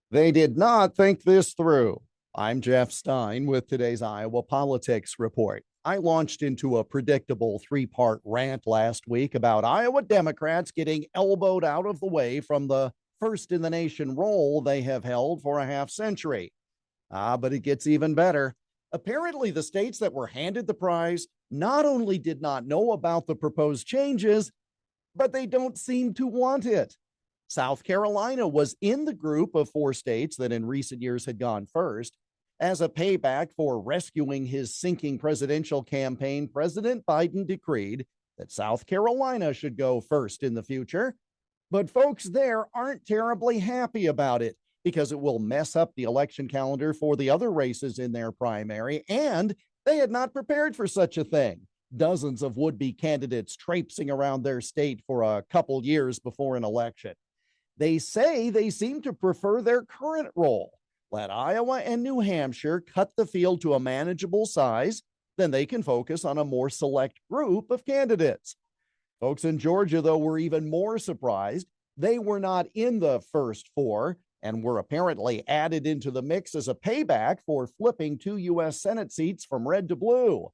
They did not think this through. I'm Jeff Stein with today's Iowa Politics Report. I launched into a predictable three-part rant last week about Iowa Democrats getting elbowed out of the way from the first in the nation role they have held for a half century. But it gets even better. Apparently, the states that were handed the prize not only did not know about the proposed changes, but they don't seem to want it. South Carolina was in the group of four states that in recent years had gone first. As a payback for rescuing his sinking presidential campaign, President Biden decreed that South Carolina should go first in the future. But folks there aren't terribly happy about it because it will mess up the election calendar for the other races in their primary, and they had not prepared for such a thing. Dozens of would-be candidates traipsing around their state for a couple years before an election. They say they seem to prefer their current role. Let Iowa and New Hampshire cut the field to a manageable size, then they can focus on a more select group of candidates. Folks in Georgia, though, were even more surprised. They were not in the first four and were apparently added into the mix as a payback for flipping two U.S. Senate seats from red to blue.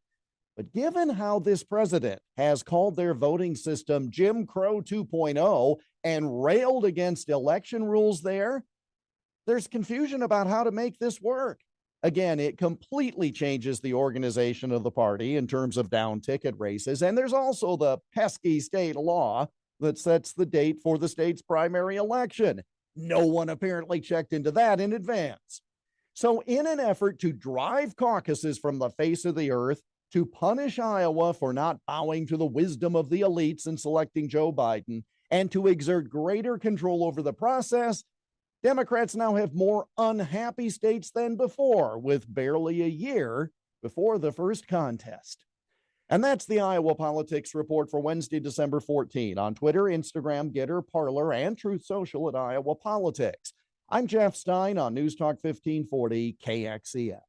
But given how this president has called their voting system Jim Crow 2.0 and railed against election rules there's confusion about how to make this work. Again, it completely changes the organization of the party in terms of down ticket races. And there's also the pesky state law that sets the date for the state's primary election. No one apparently checked into that in advance. So, in an effort to drive caucuses from the face of the earth, to punish Iowa for not bowing to the wisdom of the elites in selecting Joe Biden, and to exert greater control over the process, Democrats now have more unhappy states than before, with barely a year before the first contest. And that's the Iowa Politics Report for Wednesday, December 14. On Twitter, Instagram, Getter, Parler, and Truth Social at Iowa Politics. I'm Jeff Stein on News Talk 1540 KXEL.